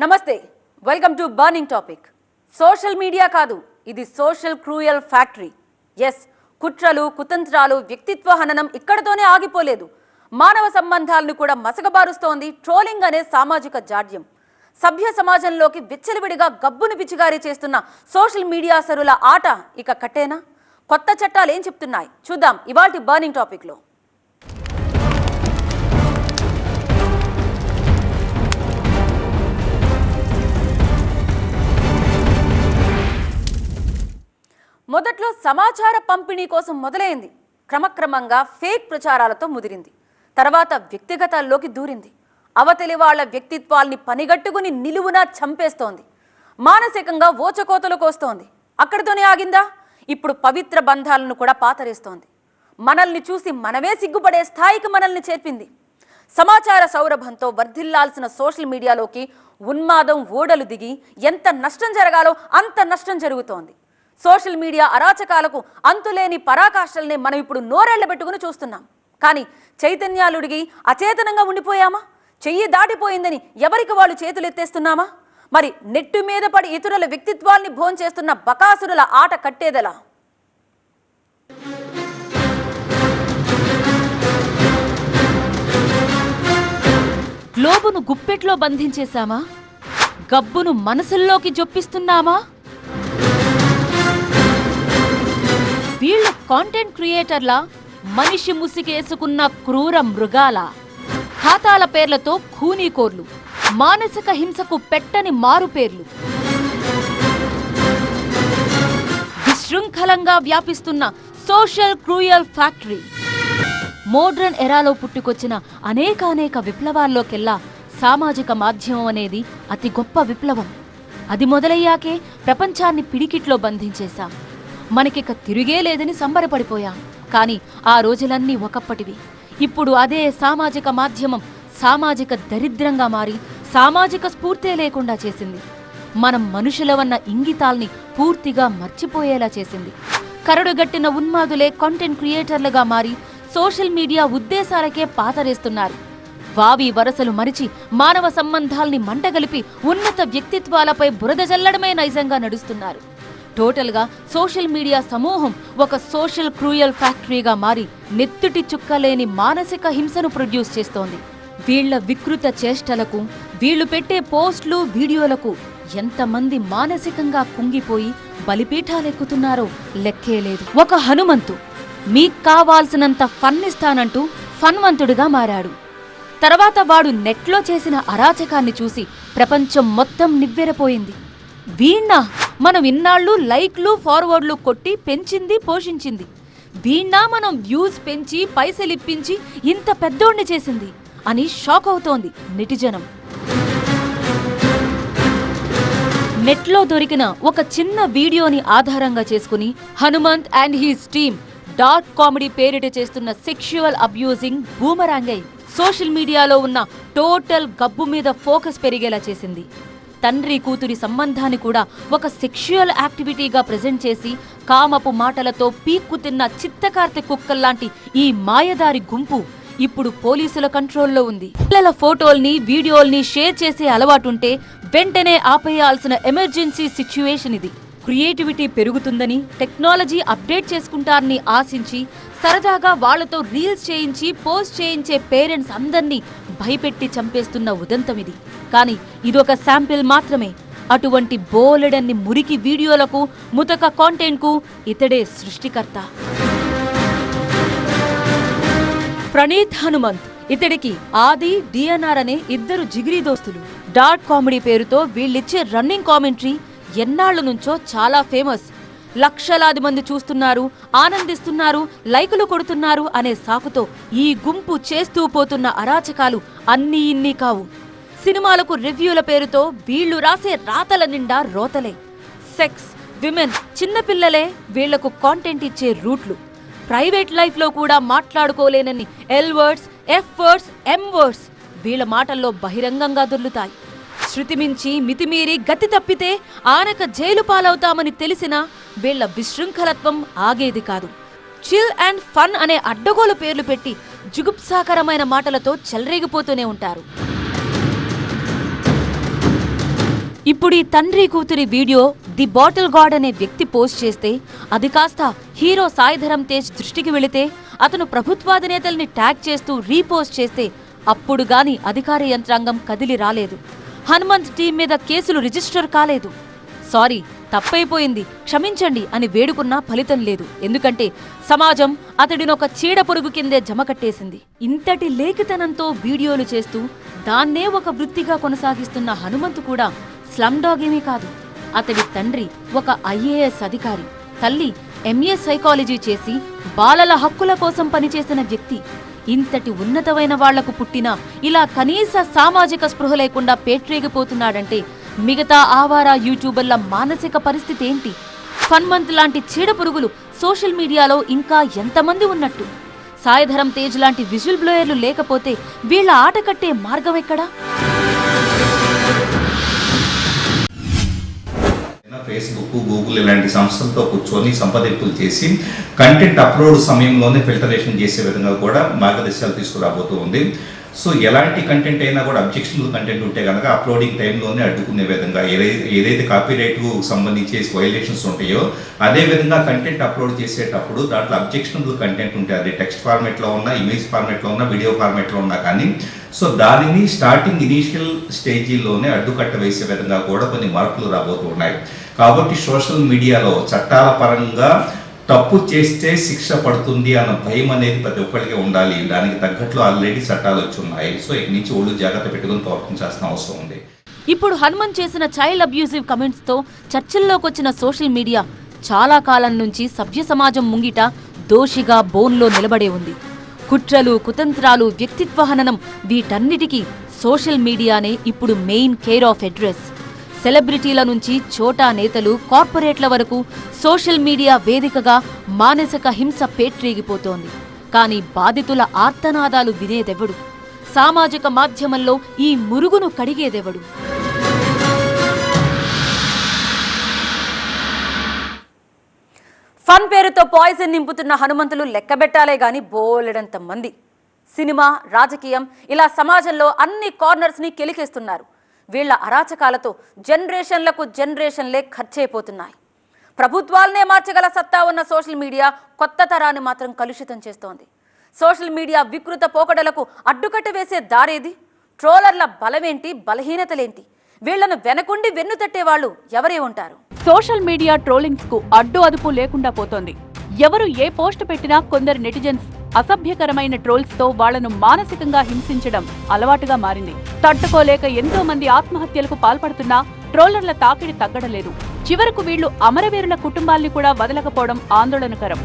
నమస్తే, welcome to burning topic. Social media కాదు, ఇది సోషల్ క్రూయల్ ఫ్యాక్టరీ. ఎస్, కుట్రలు, కుతంత్రాలు, వ్యక్తిత్వ హననం ఇక్కడతోనే ఆగిపోలేదు. మానవ సంబంధాలను కూడా మసకబారుస్తోంది ట్రోలింగ్ అనే సామాజిక జాడ్యం. సభ్య సమాజంలోకి విచ్చలవిడిగా గబ్బును పిచ్చిగారి చేస్తున్న సోషల్ మీడియా సరుల ఆట ఇక కట్టేనా? కొత్త చట్టాలు ఏం చెప్తున్నాయి చూద్దాం ఇవాల్టి బర్నింగ్ టాపిక్లో. మొదట్లో సమాచార పంపిణీ కోసం మొదలైంది, క్రమక్రమంగా ఫేక్ ప్రచారాలతో ముదిరింది. తర్వాత వ్యక్తిగతాల్లోకి దూరింది. అవతలి వాళ్ల వ్యక్తిత్వాల్ని పనిగట్టుకుని నిలువునా చంపేస్తోంది. మానసికంగా ఓచకోతలు కోస్తోంది. అక్కడితోనే ఆగిందా? ఇప్పుడు పవిత్ర బంధాలను కూడా పాతరేస్తోంది. మనల్ని చూసి మనమే సిగ్గుపడే స్థాయికి మనల్ని చేర్పింది. సమాచార సౌరభంతో వర్ధిల్లాల్సిన సోషల్ మీడియాలోకి ఉన్మాదం ఓడలు దిగి ఎంత నష్టం జరగాలో అంత నష్టం జరుగుతోంది. సోషల్ మీడియా అరాచకాలకు అంతులేని పరాకాష్ఠల్ని మనం ఇప్పుడు నోరెళ్ల పెట్టుకుని చూస్తున్నాం. కానీ చైతన్యాలుడిగి అచేతనంగా ఉండిపోయామా? చెయ్యి దాటిపోయిందని ఎవరికి వాళ్ళు చేతులెత్తేస్తున్నామా? మరి నెట్టు మీద పడి ఇతరుల వ్యక్తిత్వాల్ని భోంచేస్తున్న బకాసురుల ఆట కట్టేదెలా? గ్లోబును గుప్పెట్లో బంధించేశామా? గబ్బును మనసుల్లోకి జొప్పిస్తున్నామా? వీళ్ళు కాంటెంట్ క్రియేటర్ల, మనిషి ముసిగేసుకున్న క్రూర మృగాల, ఖాతాల పేర్లతో ఖూనీకోర్లు, మానసిక హింసకు పెట్టని మారుపేర్లు. విశృంఖలంగా వ్యాపిస్తున్న సోషల్ క్రూయల్ ఫ్యాక్టరీ. మోడ్రన్ ఎరాలో పుట్టుకొచ్చిన అనేక విప్లవాల్లోకెల్లా సామాజిక మాధ్యమం అనేది అతి గొప్ప విప్లవం. అది మొదలయ్యాకే ప్రపంచాన్ని పిడికిట్లో బంధించేశాం. మనకిక తిరిగే లేదని సంబరపడిపోయాం. కానీ ఆ రోజులన్నీ ఒకప్పటివి. ఇప్పుడు అదే సామాజిక మాధ్యమం సామాజిక దరిద్రంగా మారి సామాజిక స్ఫూర్తే లేకుండా చేసింది. మనం మనుషులవన్న ఇంగితాల్ని పూర్తిగా మర్చిపోయేలా చేసింది. కరడుగట్టిన ఉన్మాదులే కాంటెంట్ క్రియేటర్లుగా మారి సోషల్ మీడియా ఉద్దేశాలకే పాతరేస్తున్నారు. వావి వరసలు మరిచి మానవ సంబంధాల్ని మంటగలిపి ఉన్నత వ్యక్తిత్వాలపై బురద జల్లడమే నైజంగా నడుస్తున్నారు. టోటల్గా సోషల్ మీడియా సమూహం ఒక సోషల్ క్రూయల్ ఫ్యాక్టరీగా మారి నెత్తుటి చుక్కలేని మానసిక హింసను ప్రొడ్యూస్ చేస్తోంది. వీళ్ల వికృత చేష్టలకు, వీళ్లు పెట్టే పోస్టులు, వీడియోలకు ఎంతమంది మానసికంగా కుంగిపోయి బలిపీఠాలెక్కుతున్నారో లెక్కే లేదు. ఒక హనుమంతు మీకు కావాల్సినంత ఫన్ ఇస్తానంటూ ఫన్వంతుడిగా మారాడు. తర్వాత వాడు నెట్లో చేసిన అరాచకాన్ని చూసి ప్రపంచం మొత్తం నివ్వెరపోయింది. వీణ్ణా మనం ఇన్నాళ్ళు లైక్లు, ఫార్వర్డ్లు కొట్టి పెంచింది, పోషించింది? వీణ్ణా మనం వ్యూస్ పెంచి పైసలిప్పించి ఇంత పెద్దోణ్ణి చేసింది అని షాక్ అవుతోంది నెటిజనం. నెట్లో దొరికిన ఒక చిన్న వీడియోని ఆధారంగా చేసుకుని Hanumanth and he's team dark comedy పేరిట చేస్తున్న సెక్షువల్ అబ్యూజింగ్ బూమరాంగ్ అయి సోషల్ మీడియాలో ఉన్న టోటల్ గబ్బు మీద ఫోకస్ పెరిగేలా చేసింది. తండ్రి కూతురి సంబంధాన్ని కూడా ఒక సెక్షువల్ యాక్టివిటీగా ప్రెజెంట్ చేసి కామపు మాటలతో పీక్కు తిన్న చిత్తకార్తె కుక్కల్లాంటి ఈ మాయదారి గుంపు ఇప్పుడు పోలీసుల కంట్రోల్లో ఉంది. పిల్లల ఫోటోల్ని, వీడియోల్ని షేర్ చేసే అలవాటుంటే వెంటనే ఆపేయాల్సిన ఎమర్జెన్సీ సిచ్యువేషన్ ఇది. క్రియేటివిటీ పెరుగుతుందని, టెక్నాలజీ అప్డేట్ చేసుకుంటారని ఆశించి సరదాగా వాళ్లతో రీల్స్ చేయించి పోస్ట్ చేయించే పేరెంట్స్ అందర్నీ భయపెట్టి చంపేస్తున్న ఉదంతం ఇది. కానీ ఇదొక శాంపిల్ మాత్రమే. అటువంటి బోలెడన్ని మురికి వీడియోలకు, ముతక కాంటెంట్కు ఇతడే సృష్టికర్త. ప్రణీత్ హనుమంత్, ఇతడికి ఆది, డిఎన్ఆర్ అనే ఇద్దరు జిగిరి దోస్తులు. డార్క్ కామెడీ పేరుతో వీళ్ళిచ్చే రన్నింగ్ కామెంటరీ ఎన్నాళ్ల నుంచో చాలా ఫేమస్. లక్షలాది మంది చూస్తున్నారు, ఆనందిస్తున్నారు, లైకులు కొడుతున్నారు అనే సాకుతో ఈ గుంపు చేస్తూ పోతున్న అరాచకాలు అన్నీ ఇన్ని కావు. సినిమాలకు రివ్యూల పేరుతో వీళ్లు రాసే రాతల నిండా రోతలే. సెక్స్, విమెన్, చిన్నపిల్లలే వీళ్లకు కాంటెంట్ ఇచ్చే రూట్లు. ప్రైవేట్ లైఫ్లో కూడా మాట్లాడుకోలేనన్ని ఎల్ వర్డ్స్, ఎఫ్ వర్డ్స్, ఎం వర్డ్స్ వీళ్ల మాటల్లో బహిరంగంగా దొర్లుతాయి. శృతిమించి మితిమీరి గతి తప్పితే ఆనక జైలు పాలవుతామని తెలిసినా వీళ్ల విశృంఖలత్వం ఆగేది కాదు. చిల్ అండ్ ఫన్ అనే అడ్డగోలు పేర్లు పెట్టి జుగుప్సాకరమైన మాటలతో చెలరేగిపోతూనే ఉంటారు. ఇప్పుడు ఈ తండ్రి కూతురి వీడియో ది బాటిల్ గాడ్ అనే వ్యక్తి పోస్ట్ చేస్తే అది కాస్త హీరో సాయిధరమ్ తేజ్ దృష్టికి వెళితే అతను ప్రభుత్వాధినేతల్ని ట్యాగ్ చేస్తూ రీపోస్ట్ చేస్తే అప్పుడు గాని అధికార యంత్రాంగం కదిలి రాలేదు. హనుమంత్ టీం మీద కేసులు రిజిస్టర్ కాలేదు. సారీ, తప్పైపోయింది, క్షమించండి అని వేడుకున్నా ఫలితం లేదు. ఎందుకంటే సమాజం అతడినొక చీడ పొరుగు కిందే జమకట్టేసింది. ఇంతటి లేఖితనంతో వీడియోలు చేస్తూ దాన్నే ఒక వృత్తిగా కొనసాగిస్తున్న హనుమంత్ కూడా స్లమ్ డాగ్ ఏమీ కాదు. అతడి తండ్రి ఒక ఐఏఎస్ అధికారి, తల్లి ఎంఏ సైకాలజీ చేసి బాలల హక్కుల కోసం పనిచేసిన వ్యక్తి. ఇంతటి ఉన్నతమైన వాళ్లకు పుట్టినా ఇలా కనీస సామాజిక స్పృహ లేకుండా పేట్రేగిపోతున్నాడంటే మిగతా ఆవారా యూట్యూబర్ల మానసిక పరిస్థితి ఏంటి? హనుమంత్ లాంటి చీడ పురుగులు సోషల్ మీడియాలో ఇంకా ఎంతమంది ఉన్నట్టు? సాయిధరమ్ తేజ్ లాంటి విజువల్ బ్లోయర్లు లేకపోతే వీళ్ల ఆట కట్టే మార్గం ఎక్కడా? ఫేస్బుక్, గూగుల్ ఇలాంటి సంస్థలతో కూర్చొని సంప్రదింపులు చేసి కంటెంట్ అప్లోడ్ సమయంలోనే ఫిల్టరేషన్ చేసే విధంగా కూడా మార్గదర్శకాలు తీసుకురాబోతూ ఉంది. సో ఎలాంటి కంటెంట్ అయినా కూడా అబ్జెక్షనబుల్ కంటెంట్ ఉంటే కనుక అప్లోడింగ్ టైంలోనే అడ్డుకునే విధంగా ఏదైతే కాపీరైట్కు సంబంధించి వైలేషన్స్ ఉంటాయో అదే విధంగా కంటెంట్ అప్లోడ్ చేసేటప్పుడు దాంట్లో అబ్జెక్షనబుల్ కంటెంట్ ఉంటే అది టెక్స్ట్ ఫార్మేట్లో ఉన్నా, ఇమేజ్ ఫార్మేట్లో ఉన్నా, వీడియో ఫార్మేట్లో ఉన్నా కానీ సో దానిని స్టార్టింగ్ ఇనీషియల్ స్టేజీలోనే అడ్డుకట్ట వేసే విధంగా కూడా కొన్ని మార్పులు రాబోతూ ఉన్నాయి. కాబట్టి సోషల్ మీడియాలో చట్టాల పరంగా తప్పు చేస్తే శిక్ష పడుతుంది అన్న భయం అనేది ప్రతి ఒక్కరికి ఉండాలి. దానికి తగ్గట్లు ఆల్రెడీ చట్టాలు వచ్చి ఉన్నాయి. సో ఇక నుంచి ఒళ్ళు జాగ్రత్త పెట్టుకుని ప్రవర్తించాల్సిన అవసరం ఉంది. ఇప్పుడు హనుమంత్ చేసిన చైల్డ్ అబ్యూజివ్ కమెంట్స్ తో చర్చల్లోకి వచ్చిన సోషల్ మీడియా చాలా కాలం నుంచి సభ్య సమాజం ముంగిట దోషిగా బోన్లో నిలబడే ఉంది. కుట్రలు, కుతంత్రాలు, వ్యక్తిత్వ హననం వీటన్నిటికీ సోషల్ మీడియానే ఇప్పుడు మెయిన్ కేర్ ఆఫ్ అడ్రస్. సెలబ్రిటీల నుంచి చోటా నేతలు, కార్పొరేట్ల వరకు సోషల్ మీడియా వేదికగా మానసిక హింస పేట్రేగిపోతోంది. కానీ బాధితుల ఆర్తనాదాలు వినేదెవడు? సామాజిక మాధ్యమంలో ఈ మురుగును కడిగేదెవడు? ఫన్ పేరుతో పాయిజన్ నింపుతున్న హనుమంతులు లెక్కబెట్టాలే గాని బోలెడంత మంది. సినిమా, రాజకీయం ఇలా సమాజంలో అన్ని కార్నర్స్ని కెలికేస్తున్నారు. వీళ్ల అరాచకాలతో జనరేషన్లే ఖర్చయిపోతున్నాయి. ప్రభుత్వాలనే మార్చగల సత్తా ఉన్న సోషల్ మీడియా కొత్త తరాన్ని మాత్రం కలుషితం చేస్తోంది. సోషల్ మీడియా వికృత పోకడలకు అడ్డుకట్ట వేసే దారేది? ట్రోలర్ల బలమేంటి, బలహీనతలేంటి? వీళ్లను వెనకుండి వెన్నుతట్టే వాళ్ళు ఎవరే ఉంటారు? సోషల్ మీడియా ట్రోలింగ్స్ కు అడ్డు అదుపు లేకుండా పోతోంది. ఎవరు ఏ పోస్ట్ పెట్టినా కొందరు నెటిజన్స్ అసభ్యకరమైన ట్రోల్స్ తో వాళ్లను మానసికంగా హింసించడం అలవాటుగా మారింది. తట్టుకోలేక ఎంతో మంది ఆత్మహత్యలకు పాల్పడుతున్నా ట్రోలర్ల తాకిడి తగ్గడలేదు. చివరకు వీళ్లు అమరవీరుల కుటుంబాల్ని కూడా వదలకపోవడం ఆందోళనకరం.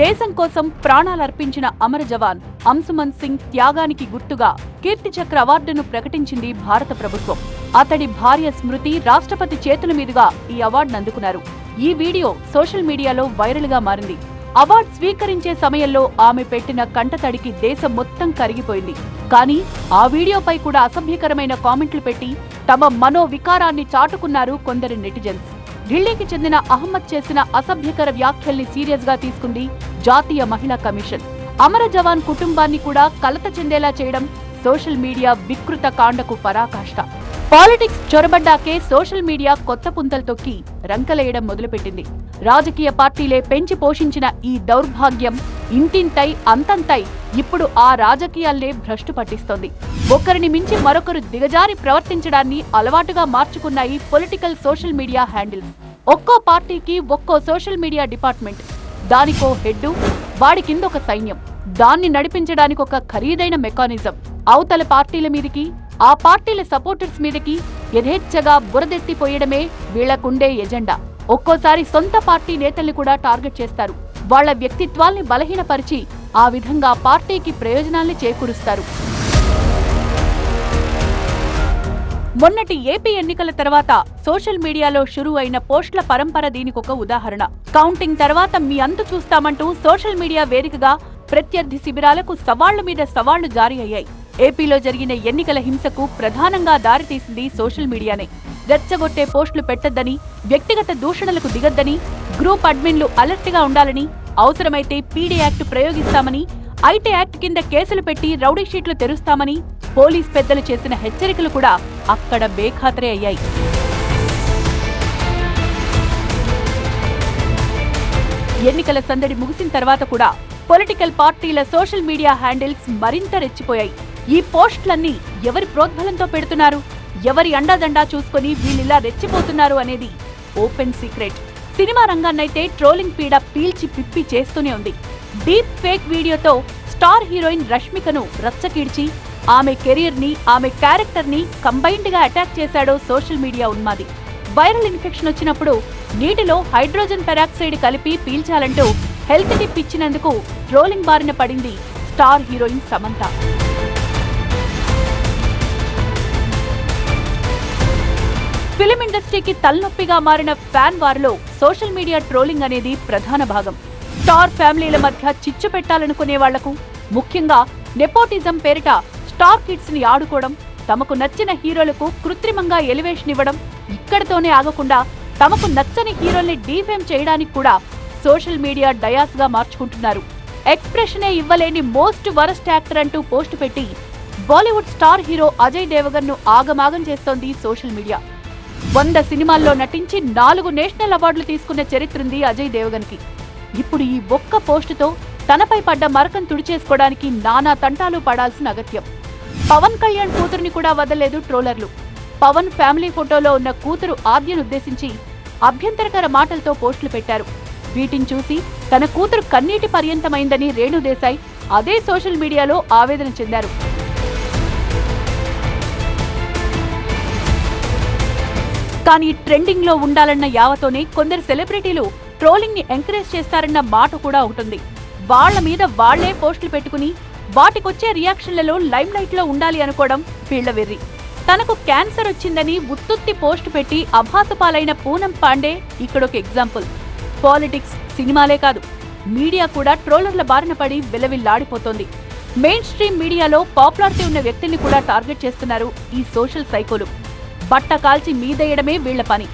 దేశం కోసం ప్రాణాలర్పించిన అమర జవాన్ అంశుమన్ సింగ్ త్యాగానికి గుర్తుగా కీర్తి చక్ర అవార్డును ప్రకటించింది భారత ప్రభుత్వం. అతడి భార్య స్మృతి రాష్ట్రపతి చేతుల మీదుగా ఈ అవార్డును అందుకున్నారు. ఈ వీడియో సోషల్ మీడియాలో వైరల్ గా మారింది. అవార్డు స్వీకరించే సమయంలో ఆమె పెట్టిన కంటతడికి దేశం మొత్తం కరిగిపోయింది. కానీ ఆ వీడియోపై కూడా అసభ్యకరమైన కామెంట్లు పెట్టి తమ మనోవికారాన్ని చాటుకున్నారు కొందరు నెటిజన్స్. ఢిల్లీకి చెందిన అహ్మద్ చేసిన అసభ్యకర వ్యాఖ్యల్ని సీరియస్ గా తీసుకుంది జాతీయ మహిళా కమిషన్. అమర జవాన్ కుటుంబాన్ని కూడా కలత చెందేలా చేయడం సోషల్ మీడియా వికృత కాండకు పరాకాష్ట. పాలిటిక్స్ చొరబడ్డాకే సోషల్ మీడియా కొత్త పుంతలు తొక్కి రంకలేయడం మొదలుపెట్టింది. రాజకీయ పార్టీలే పెంచి పోషించిన ఈ దౌర్భాగ్యం ఇంతింతై అంతంతై ఇప్పుడు ఆ రాజకీయాల్నే భ్రష్టు పట్టిస్తోంది. ఒకరిని మించి మరొకరు దిగజారి ప్రవర్తించడాన్ని అలవాటుగా మార్చుకున్నాయి పొలిటికల్ సోషల్ మీడియా హ్యాండిల్స్. ఒక్కో పార్టీకి ఒక్కో సోషల్ మీడియా డిపార్ట్మెంట్, దానికో హెడ్, వాడి కింద ఒక సైన్యం, దాన్ని నడిపించడానికి ఒక ఖరీదైన మెకానిజం. అవతల పార్టీల మీదికి, ఆ పార్టీల సపోర్టర్స్ మీదకి యథేచ్ఛగా బురదెత్తిపోయడమే వీళ్లకుండే ఎజెండా. ఒక్కోసారి సొంత పార్టీ నేతల్ని కూడా టార్గెట్ చేస్తారు. వాళ్ల వ్యక్తిత్వాల్ని బలహీనపరిచి ఆ విధంగా పార్టీకి ప్రయోజనాల్ని చేకూరుస్తారు. మొన్నటి ఏపీ ఎన్నికల తర్వాత సోషల్ మీడియాలో షురూ అయిన పోస్టుల పరంపర దీనికొక ఉదాహరణ. కౌంటింగ్ తర్వాత మీ అంతు చూస్తామంటూ సోషల్ మీడియా వేదికగా ప్రత్యర్థి శిబిరాలకు సవాళ్ల మీద సవాళ్లు జారీ అయ్యాయి. ఏపీలో జరిగిన ఎన్నికల హింసకు ప్రధానంగా దారితీసింది సోషల్ మీడియానే. రెచ్చగొట్టే పోస్టులు పెట్టొద్దని, వ్యక్తిగత దూషణలకు దిగొద్దని, గ్రూప్ అడ్మిన్లు అలర్ట్ గా ఉండాలని, అవసరమైతే పీడీ యాక్ట్ ప్రయోగిస్తామని, ఐటీ యాక్ట్ కింద కేసులు పెట్టి రౌడీ షీట్లు తెరుస్తామని పోలీస్ పెద్దలు చేసిన హెచ్చరికలు కూడా అక్కడ బేఖాతరే అయ్యాయి. ఎన్నికల సందడి ముగిసిన తర్వాత కూడా పొలిటికల్ పార్టీల సోషల్ మీడియా హ్యాండిల్స్ మరింత రెచ్చిపోయాయి. ఈ పోస్టులన్నీ ఎవరి ప్రోద్బలంతో పెడుతున్నారు, ఎవరి అండాదండా చూసుకుని వీళ్ళిలా రెచ్చిపోతున్నారు అనేది ఓపెన్ సీక్రెట్. సినిమా రంగాన్నైతే ట్రోలింగ్ పీడ పీల్చి పిప్పి చేస్తూనే ఉంది. డీప్ ఫేక్ వీడియోతో స్టార్ హీరోయిన్ రష్మికను రచ్చకీడ్చి ఆమె కెరీర్ ని, ఆమె క్యారెక్టర్ ని కంబైన్డ్ గా అటాక్ చేశాడో సోషల్ మీడియా ఉన్మాది. వైరల్ ఇన్ఫెక్షన్ వచ్చినప్పుడు నీటిలో హైడ్రోజన్ పెరాక్సైడ్ కలిపి పీల్చాలంటూ హెల్త్ టిప్ ఇచ్చినందుకు ట్రోలింగ్ బారిన పడింది స్టార్ హీరోయిన్ సమంత. ఫిలిం ఇండస్ట్రీకి తలనొప్పిగా మారిన ఫ్యాన్ వార్లో సోషల్ మీడియా ట్రోలింగ్ అనేది ప్రధాన భాగం. స్టార్ ఫ్యామిలీల మధ్య చిచ్చు పెట్టాలనుకునే వాళ్లకు, ముఖ్యంగా నెపోటిజం పేరిట స్టార్ కిడ్స్ ని ఆడుకోవడం, తమకు నచ్చిన హీరోలకు కృత్రిమంగా ఎలివేషన్ ఇవ్వడం, ఇక్కడితోనే ఆగకుండా తమకు నచ్చని హీరోల్ని డీఫేమ్ చేయడానికి కూడా సోషల్ మీడియా డయాస్ గా మార్చుకుంటున్నారు. ఎక్స్ప్రెషనే ఇవ్వలేని మోస్ట్ వరస్ట్ యాక్టర్ అంటూ పోస్టు పెట్టి బాలీవుడ్ స్టార్ హీరో అజయ్ దేవగన్ ను ఆగమాగం చేస్తోంది సోషల్ మీడియా. 100 సినిమాల్లో నటించి 4 నేషనల్ అవార్డులు తీసుకున్న చరిత్రుంది అజయ్ దేవగన్ కి. ఇప్పుడు ఈ ఒక్క పోస్టుతో తనపై పడ్డ మరకం తుడిచేసుకోవడానికి నానా తంటాలు పడాల్సిన అగత్యం. పవన్ కళ్యాణ్ కూతురుని కూడా వదలలేదు ట్రోలర్లు. పవన్ ఫ్యామిలీ ఫోటోలో ఉన్న కూతురు ఆద్యనుద్దేశించి అభ్యంతరకర మాటలతో పోస్టులు పెట్టారు. వీటిని చూసి తన కూతురు కన్నీటి పర్యంతమైందని రేణుదేశాయ్ అదే సోషల్ మీడియాలో ఆవేదన చెందారు. కానీ ట్రెండింగ్ లో ఉండాలన్న యావతోనే కొందరు సెలబ్రిటీలు ట్రోలింగ్ ని ఎంకరేజ్ చేస్తారన్న మాట కూడా ఉంటుంది. వాళ్ల మీద వాళ్లే పోస్టులు పెట్టుకుని వాటికొచ్చే రియాక్షన్లలో లైమ్ లైట్ లో ఉండాలి అనుకోవడం వీళ్ల వెర్రి. తనకు క్యాన్సర్ వచ్చిందని ఉత్తుత్తి పోస్టు పెట్టి అభాసపాలైన పూనం పాండే ఇక్కడొక ఎగ్జాంపుల్. పాలిటిక్స్, సినిమాలే కాదు, మీడియా కూడా ట్రోలర్ల బారిన పడి విలవిల్లాడిపోతోంది. మెయిన్ స్ట్రీమ్ మీడియాలో పాపులారిటీ ఉన్న వ్యక్తుల్ని కూడా టార్గెట్ చేస్తున్నారు ఈ సోషల్ సైకోలు. బట్ట కాల్చి మీదేయడమే వీళ్ల పని.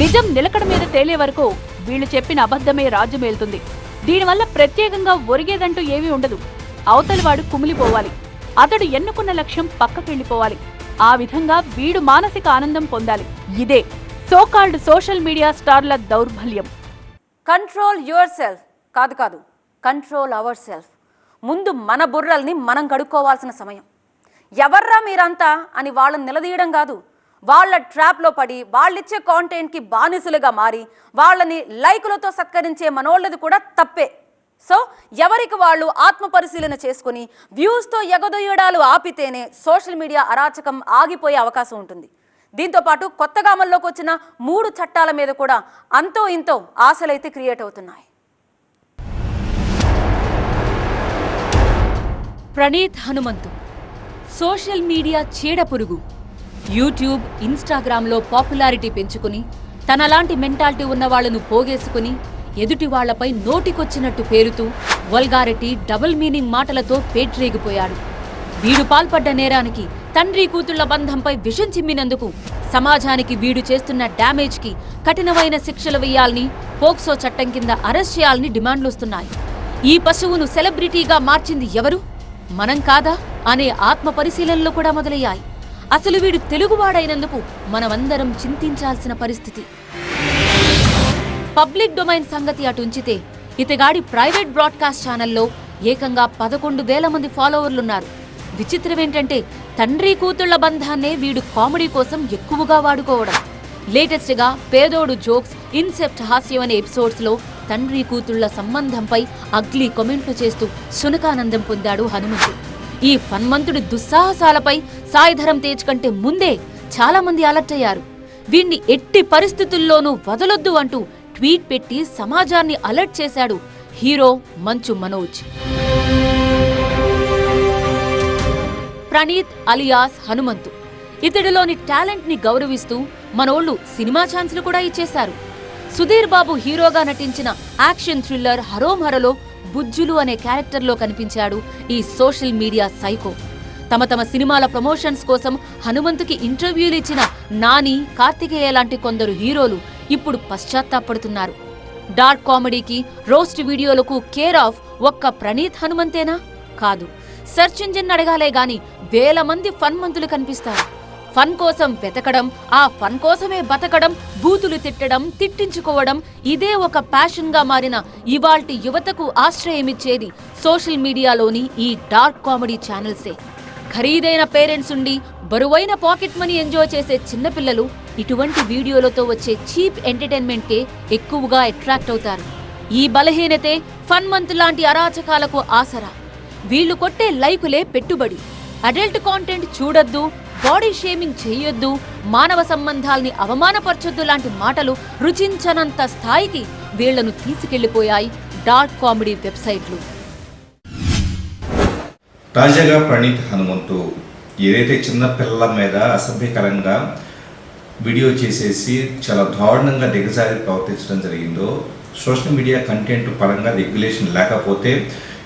నిజం నిలకడ మీద తేలే వరకు వీళ్లు చెప్పిన అబద్ధమే రాజ్యమేలుతుంది. దీనివల్ల ప్రత్యేకంగా ఒరిగేదంటూ ఏమీ ఉండదు. అవతలివాడు కుమిలిపోవాలి, అతడు ఎన్నుకున్న లక్ష్యం పక్కకెళ్లిపోవాలి. ఆ విధంగా వీడు మానసిక ఆనందం పొందాలి. ఇదే సోకాల్డ్ సోషల్ మీడియా స్టార్ల దౌర్బల్యం. కంట్రోల్ యువర్ సెల్ఫ్ కాదు, కంట్రోల్ అవర్ సెల్ఫ్. ముందు మన బుర్రల్ని మనం కడుక్కోవాల్సిన సమయం. ఎవర్రా మీరంతా అని వాళ్ళని నిలదీయడం కాదు, వాళ్ళ ట్రాప్లో పడి వాళ్ళిచ్చే కాంటెంట్కి బానిసలుగా మారి వాళ్ళని లైకులతో సత్కరించే మనోళ్ళది కూడా తప్పే. సో ఎవరికి వాళ్ళు ఆత్మ పరిశీలన చేసుకుని వ్యూస్తో ఎగదొయ్యడాలు ఆపితేనే సోషల్ మీడియా అరాచకం ఆగిపోయే అవకాశం ఉంటుంది. దీంతోపాటు కొత్తగా అమల్లోకి వచ్చిన 3 చట్టాల మీద కూడా అంతో ఇంతో ఆశలైతే క్రియేట్ అవుతున్నాయి. ప్రణీత్ హనుమంతు సోషల్ మీడియా చీడపురుగు. యూట్యూబ్, ఇన్స్టాగ్రామ్లో పాపులారిటీ పెంచుకుని తనలాంటి మెంటాలిటీ ఉన్న వాళ్లను పోగేసుకుని ఎదుటి వాళ్లపై నోటికొచ్చినట్టు పేరుతూ వల్గారిటీ, డబుల్ మీనింగ్ మాటలతో పేట్రేగిపోయాడు. వీడు పాల్పడ్డ నేరానికి, తండ్రి కూతుళ్ల బంధంపై విషం చిమ్మినందుకు సమాజానికి వీడు చేస్తున్న డ్యామేజ్కి కఠినమైన శిక్షలు వేయాలని, పోక్సో చట్టం కింద అరెస్ట్ చేయాలని డిమాండ్లొస్తున్నాయి. ఈ పశువును సెలబ్రిటీగా మార్చింది ఎవరు? మనం కాదా అనే ఆత్మ పరిశీలనలు కూడా మొదలయ్యాయి. అసలు వీడు తెలుగువాడైనందుకు మనమందరం చింతించాల్సిన పరిస్థితి. పబ్లిక్ డొమైన్ సంగతి అటుంచితే ఇతగాడి ప్రైవేట్ బ్రాడ్కాస్ట్ ఛానల్లో ఏకంగా 11,000 మంది ఫాలోవర్లున్నారు. విచిత్రమేంటంటే తండ్రి కూతుళ్ల బంధాన్నే వీడు కామెడీ కోసం ఎక్కువగా వాడుకోవడం. లేటెస్ట్ గా పేదోడు జోక్స్, ఇన్సెప్ట్ హాస్యం అనే ఎపిసోడ్స్ లో తండ్రి కూతుళ్ల సంబంధంపై అగ్లీ కామెంట్లు చేస్తూ శునకానందం పొందాడు హనుమంతు. ఈ ఫన్మంతుడి దుస్సాహసాలపై సాయిధరం తేజ్ కంటే ముందే చాలా మంది అలర్ట్ అయ్యారు. వీణ్ణి ఎట్టి పరిస్థితుల్లోనూ వదలొద్దు అంటూ ట్వీట్ పెట్టి సమాజాన్ని అలర్ట్ చేశాడు hero Manchu Manoj. Praneeth alias Hanumanthu. ఇతడిలోని talent ని గౌరవిస్తూ మనోళ్లు సినిమా ఛాన్స్లు కూడా ఇచ్చేశారు. సుధీర్ బాబు హీరోగా నటించిన యాక్షన్ థ్రిల్లర్ హరోం హరలో బుజ్జులు అనే క్యారెక్టర్లో కనిపించాడు ఈ సోషల్ మీడియా సైకో. తమ సినిమాల ప్రమోషన్స్ కోసం హనుమంతుకి ఇంటర్వ్యూలు ఇచ్చిన నాని, కార్తికేయ లాంటి కొందరు హీరోలు ఇప్పుడు పశ్చాత్తాపడుతున్నారు. డార్క్ కామెడీకి, రోస్ట్ వీడియోలకు కేర్ ఆఫ్ ఒక్క ప్రణీత్ హనుమంతేనా? కాదు, సెర్చ్ ఇంజిన్ అడగాలే గాని వేల మంది ఫన్ మంతులు కనిపిస్తారు. ఫన్ కోసం వెతకడం, ఆ ఫన్ కోసమే బతకడం, బూతులు తిట్టడం, తిట్టించుకోవడం, ఇదే ఒక ప్యాషన్ గా మారిన ఇవాల్టి యువతకు ఆశ్రయమిచ్చేది సోషల్ మీడియాలోని ఈ డార్క్ కామెడీ ఛానల్సే. ఖరీదైన పేరెంట్స్ ఉండి బరువైన పాకెట్ మనీ ఎంజాయ్ చేసే చిన్నపిల్లలు ఇటువంటి వీడియోలతో వచ్చే చీప్ ఎంటర్టైన్మెంట్కే ఎక్కువగా అట్రాక్ట్ అవుతారు. ఈ బలహీనతే ఫన్ మంత్ లాంటి అరాచకాలకు ఆసరా. వీళ్లు కొట్టే లైకులే పెట్టుబడి. అడల్ట్ కాంటెంట్ చూడొద్దు, బాడీ షేమింగ్ చేయొద్దు, మానవ సంబంధాల్ని అవమానపరచొద్దు లాంటి మాటలు రుచించనంత స్థాయికి వీళ్లను తీసుకెళ్లిపోయాయి డార్క్ కామెడీ వెబ్సైట్లు. తాజాగా ప్రణీత్ హనుమంతు ఏదైతే చిన్న పిల్లల మీద అసభ్యకరంగా వీడియో చేసేసి చాలా దారుణంగా దిగజారి ప్రవర్తించడం జరిగిందో, సోషల్ మీడియా కంటెంట్ పరంగా రెగ్యులేషన్ లేకపోతే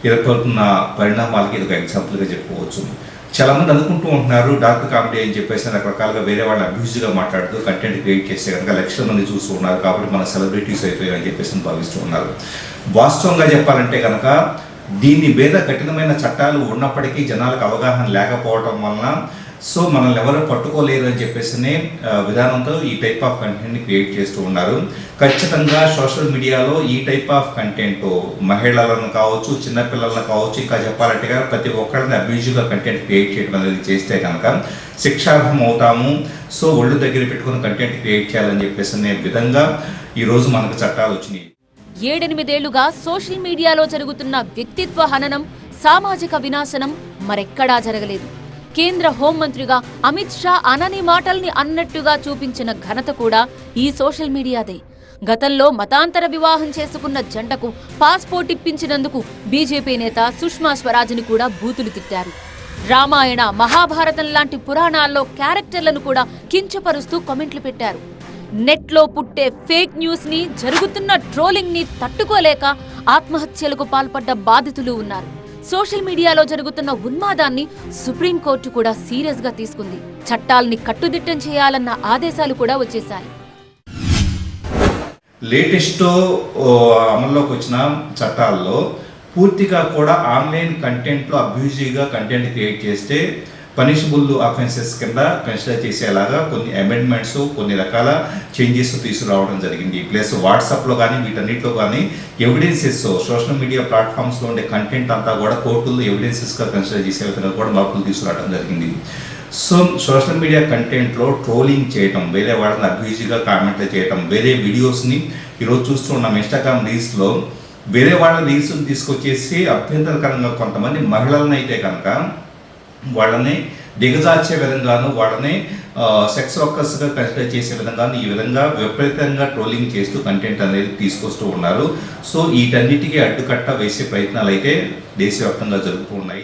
ఎదుర్కొంటున్న పరిణామాలకి ఇది ఒక ఎగ్జాంపుల్గా చెప్పుకోవచ్చు. చాలామంది అనుకుంటూ ఉంటున్నారు డార్క్ కామెడీ అని చెప్పేసి రకరకాలుగా వేరే వాళ్ళని అబ్యూజ్గా మాట్లాడుతూ కంటెంట్ క్రియేట్ చేస్తే కనుక లక్షల మంది చూస్తూ ఉన్నారు కాబట్టి మన సెలబ్రిటీస్ అయిపోయాయి అని చెప్పేసి భావిస్తూ ఉన్నారు. వాస్తవంగా చెప్పాలంటే కనుక దీని మీద కఠినమైన చట్టాలు ఉన్నప్పటికీ జనాలకు అవగాహన లేకపోవడం వలన మనల్ని ఎవరు పట్టుకోలేరు అని చెప్పేసి విధానంతో ఈ టైప్ ఆఫ్ కంటెంట్ని క్రియేట్ చేస్తూ ఉన్నారు. ఖచ్చితంగా సోషల్ మీడియాలో ఈ టైప్ ఆఫ్ కంటెంట్ మహిళలను కావచ్చు, చిన్నపిల్లలను కావచ్చు, ఇంకా చెప్పాలంటే ప్రతి ఒక్కరిని అబ్యూజివ్గా కంటెంట్ క్రియేట్ చేయడం అనేది చేస్తే కనుక శిక్షార్హం అవుతాము. ఒళ్ళు దగ్గర పెట్టుకుని కంటెంట్ క్రియేట్ చేయాలని చెప్పేసి విధంగా ఈరోజు మనకు చట్టాలు వచ్చినాయి. 7-8 ఏళ్లుగా సోషల్ మీడియాలో జరుగుతున్న వ్యక్తిత్వ హననం, సామాజిక వినాశనం మరెక్కడా జరగలేదు. కేంద్ర హోంమంత్రిగా అమిత్ షా అనని మాటల్ని అన్నట్టుగా చూపించిన ఘనత కూడా ఈ సోషల్ మీడియాదే. గతంలో మతాంతర వివాహం చేసుకున్న జంటకు పాస్పోర్ట్ ఇప్పించినందుకు బీజేపీ నేత సుష్మా స్వరాజ్ని కూడా బూతులు తిట్టారు. రామాయణ, మహాభారతం లాంటి పురాణాల్లో క్యారెక్టర్లను కూడా కించపరుస్తూ కామెంట్లు పెట్టారు. నెట్లో పుట్టే ఫేక్ న్యూస్ ని, జరుగుతున్న ట్రోలింగ్ ని తట్టుకోలేక ఆత్మహత్యలకు పాల్పడ్డ బాధితులు ఉన్నారు. సోషల్ మీడియాలో జరుగుతున్న ఉన్మాదాన్ని సుప్రీంకోర్టు కూడా సీరియస్ గా తీసుకుంది. చట్టాల్ని కట్టుదిట్టం చేయాలన్న ఆదేశాలు కూడా వచ్చేశాయి. లేటెస్ట్ అమల్లోకి వచ్చిన చట్టాల్లో పూర్తిగా కూడా ఆన్లైన్ కంటెంట్లో అబ్యూజివ్గా కంటెంట్ క్రియేట్ చేస్తే పనిషబుల్ అఫెన్సెస్ కింద కన్సిడర్ చేసేలాగా కొన్ని అమెండ్మెంట్స్, కొన్ని రకాల చేంజెస్ తీసుకురావడం జరిగింది. ప్లస్ వాట్సాప్లో కానీ వీటన్నిటిలో కానీ ఎవిడెన్సెస్, సోషల్ మీడియా ప్లాట్ఫామ్స్లో ఉండే కంటెంట్ అంతా కూడా కోర్టుల్లో ఎవిడెన్సెస్గా కన్సిడర్ చేసే విధంగా కూడా మార్పులు తీసుకురావడం జరిగింది. సోషల్ మీడియా కంటెంట్లో ట్రోలింగ్ చేయటం, వేరే వాళ్ళని అబ్యూజివ్గా కామెంట్లు చేయటం, వేరే వీడియోస్ని ఈరోజు చూస్తున్నాం ఇన్స్టాగ్రామ్ రీల్స్లో వేరే వాళ్ళ రీల్స్ని తీసుకొచ్చేసి అభ్యంతరకరంగా కొంతమంది మహిళలను అయితే కనుక వాళ్ళని దిగజార్చే విధంగాను, వాళ్ళని సెక్స్ వర్కర్స్గా కన్సిడర్ చేసే విధంగాను, ఈ విధంగా విపరీతంగా ట్రోలింగ్ చేస్తూ కంటెంట్ అనేది తీసుకొస్తూ ఉన్నారు. వీటన్నిటికీ అడ్డుకట్ట వేసే ప్రయత్నాలు అయితే దేశవ్యాప్తంగా జరుగుతూ ఉన్నాయి.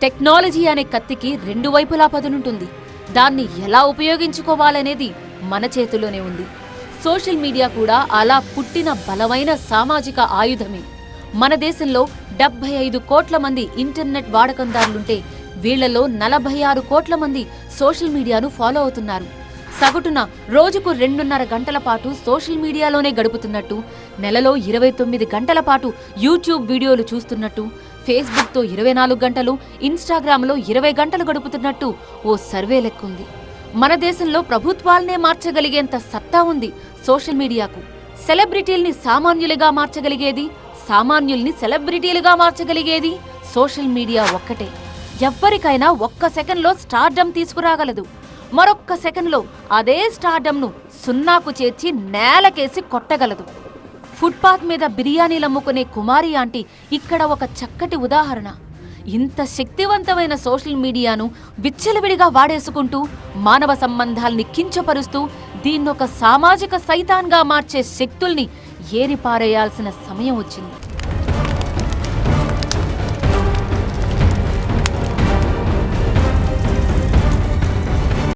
టెక్నాలజీ అనే కత్తికి 2 వైపులా పదునుంటుంది. దాన్ని ఎలా ఉపయోగించుకోవాలనేది మన చేతిలోనే ఉంది. సోషల్ మీడియా కూడా అలా పుట్టిన బలమైన సామాజిక ఆయుధమే. మన దేశంలో 75 కోట్ల మంది ఇంటర్నెట్ వాడకందారులుంటే వీళ్లలో 46 కోట్ల మంది సోషల్ మీడియాను ఫాలో అవుతున్నారు. సగటున రోజుకు 2.5 గంటల పాటు సోషల్ మీడియాలోనే గడుపుతున్నట్టు, నెలలో 29 గంటల పాటు యూట్యూబ్ వీడియోలు చూస్తున్నట్టు, ఫేస్బుక్తో 24 గంటలు, ఇన్స్టాగ్రామ్లో 20 గంటలు గడుపుతున్నట్టు ఓ సర్వే లెక్కుంది. మన దేశంలో ప్రభుత్వాలనే మార్చగలిగేంత సత్తా ఉంది సోషల్ మీడియాకు. సెలబ్రిటీల్ని సామాన్యులుగా మార్చగలిగేది, సామాన్యుల్ని సెలబ్రిటీలుగా మార్చగలిగేది సోషల్ మీడియా ఒక్కటే. ఎవ్వరికైనా ఒక్క సెకండ్లో స్టార్డమ్ తీసుకురాగలదు. మరొక్క సెకండ్లో అదే స్టార్డమ్ను సున్నాకు చేర్చి నేలకేసి కొట్టగలదు. ఫుట్పాత్ మీద బిర్యానీలు అమ్ముకునే కుమారి ఆంటీ ఇక్కడ ఒక చక్కటి ఉదాహరణ. ఇంత శక్తివంతమైన సోషల్ మీడియాను విచ్చలవిడిగా వాడేసుకుంటూ మానవ సంబంధాల్ని కించపరుస్తూ దీన్నొక సామాజిక సైతాన్గా మార్చే శక్తుల్ని ఏరిపారేయాల్సిన సమయం వచ్చింది.